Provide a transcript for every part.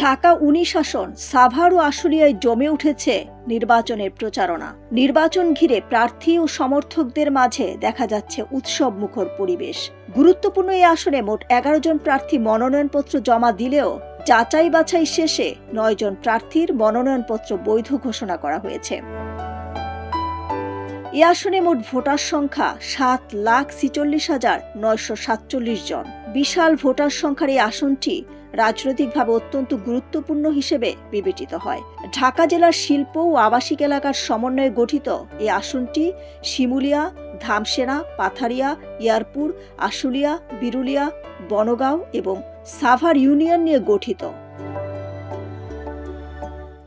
ঢাকা 19 আসন সাভার ও আশুলিয়ায় জমে উঠেছে নির্বাচনের প্রচারণা। নির্বাচন ঘিরে প্রার্থী ও সমর্থকদের মাঝে দেখা যাচ্ছে উৎসব মুখর পরিবেশ। গুরুত্বপূর্ণ এই আসনে মোট 11 জন প্রার্থী মনোনয়নপত্র জমা দিলেও যাচাই বাছাই শেষে 9 জন প্রার্থীর মনোনয়নপত্র বৈধ ঘোষণা করা হয়েছে। এ আসনে মোট ভোটার সংখ্যা 7,46,947 জন। বিশাল ভোটার সংখ্যার এই আসনটি রাজনৈতিকভাবে অত্যন্ত গুরুত্বপূর্ণ হিসেবে বিবেচিত হয়। ঢাকা জেলার শিল্প ও আবাসিক এলাকার সমন্বয়ে গঠিত এই আসনটি শিমুলিয়া, ধামসেনা, পাথারিয়া, ইয়ারপুর, আশুলিয়া, বিরুলিয়া, বনগাঁও এবং সাভার ইউনিয়ন নিয়ে গঠিত।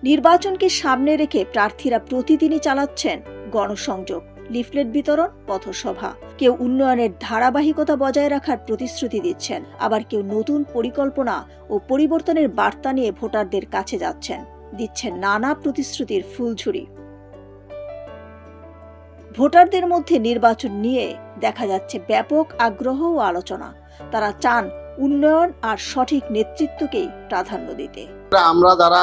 নির্বাচনকে সামনে রেখে প্রার্থীরা প্রতিদিনই চালাচ্ছেন গণসংযোগ, লিফলেট বিতরণ, পথসভা। কেউ উন্নয়নের ধারাবাহিকতা বজায় রাখার প্রতিশ্রুতি দিচ্ছেন, আবার কেউ নতুন পরিকল্পনা ও পরিবর্তনের বার্তা নিয়ে ভোটারদের কাছে যাচ্ছেন, দিচ্ছেন নানা প্রতিশ্রুতির ফুলঝুরি। ভোটারদের মধ্যে নির্বাচন নিয়ে দেখা যাচ্ছে ব্যাপক আগ্রহ ও আলোচনা। তারা চান উন্নয়ন আর সঠিক নেতৃত্বকেই প্রাধান্য দিতে। আমরা যারা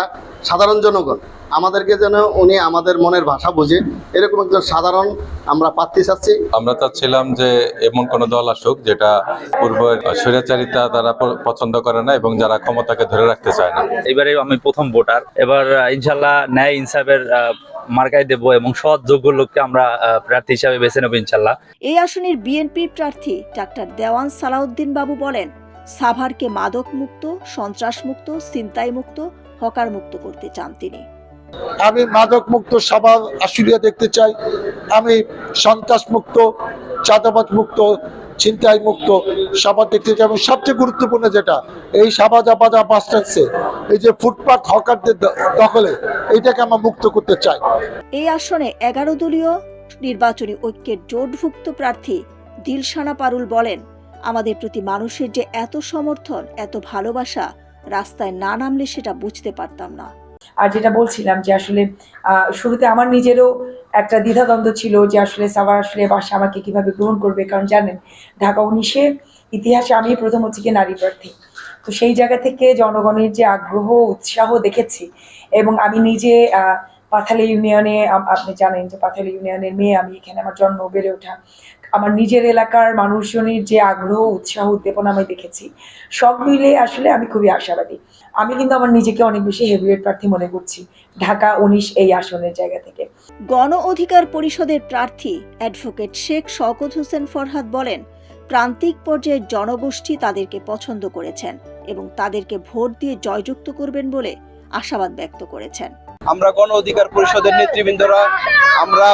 সাধারণ জনগণ, আমাদেরকে যেন উনি আমাদের মনের ভাষা বুঝে এরকম একজন সাধারণ আমরা প্রার্থী চাচ্ছি। আমরা চাচ্ছিলাম যে এমন কোন দল আসুক যেটা পূর্বের স্বৈরাচারিতা তারা পছন্দ করে না এবং যারা ক্ষমতাকে ধরে রাখতে চায় না। এবারে আমি প্রথম ভোটার, এবার ইনশাল্লাহ ন্যায় ইনসাফের মার্কায় দেব এবং সৎ যোগ্য লোককে আমরা প্রার্থী হিসাবে বেছে নেব ইনশাল্লাহ। এই আসনের বিএনপির প্রার্থী ডাক্তার দেওয়ান সালাউদ্দিন বাবু বলেন, সাভারকে মাদক মুক্ত, সন্ত্রাস মুক্ত, ছিনতাই মুক্ত, হকার মুক্ত করতে চান তিনি। আমি মাদক মুক্ত সাভার আশুলিয়া দেখতে চাই। আমি সন্ত্রাস মুক্ত, চাঁদাবাজ মুক্ত, ছিনতাই মুক্ত সাভার দেখতে চাই। এবং সবচেয়ে গুরুত্বপূর্ণ যেটা, এই সাভার বাস স্ট্যান্ডে এই যে ফুটপাত হকারদের দখলে, এইটাকে আমরা মুক্ত করতে চাই। এই আসনে 11 দলীয় নির্বাচনী ঐক্যের জোটভুক্ত প্রার্থী দিলশানা পারুল বলেন, আমাদের প্রতি মানুষের যে এত সমর্থন, এত ভালোবাসা, রাস্তায় না নামলে সেটা বুঝতে পারতাম না। আর যেটা বলছিলাম যে আসলে শুরুতে আমার নিজেরও একটা দ্বিধাদ্বন্দ্ব ছিল যে আসলে সাভার আসলে বাসা আমাকে কিভাবে গ্রহণ করবে, কারণ জানেন ঢাকা 19-এ ইতিহাসে আমি প্রথম হচ্ছে কি নারী প্রার্থী। তো সেই জায়গা থেকে জনগণের যে আগ্রহ উৎসাহ দেখেছি, এবং আমি নিজে পাথালি ইউনিয়নে, আপনি জানেন যে পাথালি ইউনিয়নের মেয়ে আমি, এখানে আমার জন্ম, বেড়ে ওঠা, আমার নিজের এলাকার মানুষজনের যে আগ্রহ উৎসাহ উদ্দীপনা আমি দেখেছি, সব মিলে আসলে আমি খুবই আশাবাদী। আমি কিন্তু আমার নিজেকে অনেক বেশি হেভিওয়েট প্রার্থী মনে করছি ঢাকা 19 এই আসনের জায়গা থেকে। গণ অধিকার পরিষদের প্রার্থী অ্যাডভোকেট শেখ শওকত হোসেন ফরহাদ বলেন, প্রান্তিক পর্যায়ের জনগোষ্ঠী তাদেরকে পছন্দ করেছেন এবং তাদেরকে ভোট দিয়ে জয়যুক্ত করবেন বলে আশাবাদ ব্যক্ত করেছেন। আমরা গণ অধিকার পরিষদের নেতৃবৃন্দরা আমরা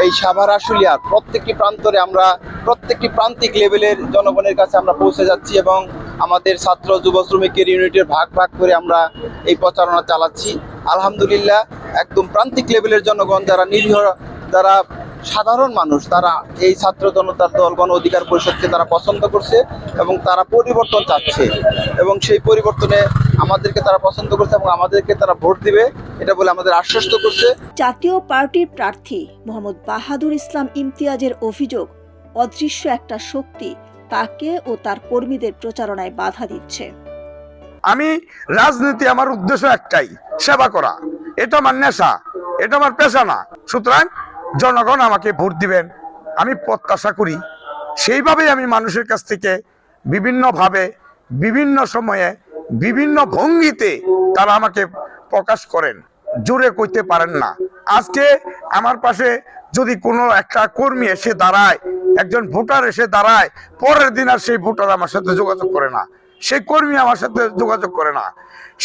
এই সাভার আশুলিয়ার প্রত্যেকটি প্রান্তরে, আমরা প্রত্যেকটি প্রান্তিক লেভেলের জনগণের কাছে আমরা পৌঁছে যাচ্ছি এবং আমাদের ছাত্র যুব শ্রমিকের ইউনিটের ভাগ ভাগ করে আমরা এই প্রচারণা চালাচ্ছি। আলহামদুলিল্লাহ, একদম প্রান্তিক লেভেলের জনগণ, যারা নিরীহ, যারা সাধারণ মানুষ, তারা এই ছাত্র জনতার দল গণ অধিকার পরিষদকে তারা পছন্দ করছে এবং তারা পরিবর্তন চাচ্ছে এবং সেই পরিবর্তনে আমাদেরকে তারা পছন্দ করছে এবং আমাদেরকে তারা ভোট দিবে, এটা বলে আমাদের আশ্বস্ত করছে। জাতীয় পার্টির প্রার্থী মোহাম্মদ বাহাদুর ইসলাম ইমতিয়াজের অভিযোগ, অদৃশ্য একটা শক্তি তাকে ও তার কর্মীদের প্রচারণায় বাধা দিচ্ছে। আমি রাজনীতি, আমার উদ্দেশ্য একটাই, সেবা করা। এটা আমার নেশা, এটা আমার পেশা না। সুতরাং জনগণ আমাকে ভোট দিবেন আমি প্রত্যাশা করি। সেইভাবেই আমি মানুষের কাছ থেকে বিভিন্নভাবে, বিভিন্ন সময়ে, বিভিন্ন ভঙ্গিতে তারা আমাকে প্রকাশ করেন, জোরে কইতে পারেন না। আজকে আমার পাশে যদি কোনো একটা কর্মী এসে দাঁড়ায়, একজন ভোটার এসে দাঁড়ায়, পরের দিন আর সেই ভোটার আমার সাথে যোগাযোগ করে না, সেই কর্মী আমার সাথে যোগাযোগ করে না,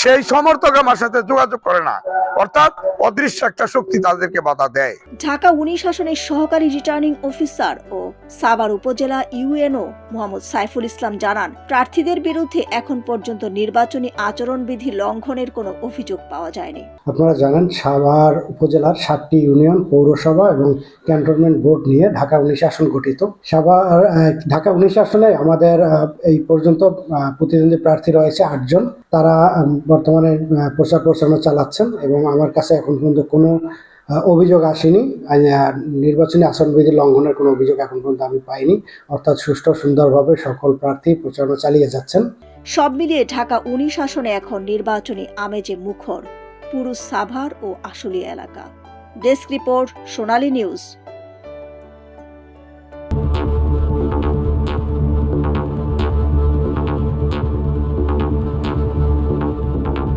সেই সমর্থক আমার সাথে যোগাযোগ করে না। অর্থাৎ অদৃশ্য একটা শক্তি তাদেরকে বাধা দেয়। ঢাকা 19 আসনের সহকারী রিটার্নিং অফিসার ও সাভার উপজেলা ইউএনও মোহাম্মদ সাইফুল ইসলাম জানান, প্রার্থীদের বিরুদ্ধে এখন পর্যন্ত নির্বাচনী আচরণবিধি লঙ্ঘনের কোনো অভিযোগ পাওয়া যায়নি। আপনারা জানেন সাভার উপজেলার 7টি ইউনিয়ন, পৌরসভা এবং ক্যান্টনমেন্ট বোর্ড নিয়ে ঢাকা 19 আসন গঠিত। ঢাকা 19 আসনে আমাদের এই পর্যন্ত প্রতিদ্বন্দ্বী প্রার্থী রয়েছে 8 জন। তারা বর্তমানে প্রচার প্রচারণা চালাচ্ছেন এবং আমার কাছে এখন পর্যন্ত কোনো অভিযোগ আসেনি। নির্বাচনী আচরণবিধি লঙ্ঘনের কোনো অভিযোগ এখন পর্যন্ত আমি পাইনি। অর্থাৎ সুষ্ঠু সুন্দরভাবে সকল প্রার্থী প্রচারণা চালিয়ে যাচ্ছেন। সব মিলিয়ে ঢাকা 19 আসনে এখন নির্বাচনী আমেজে মুখর পুরো সাভার ও আশুলিয়া এলাকা। ডেস্ক রিপোর্ট, সোনালী নিউজ।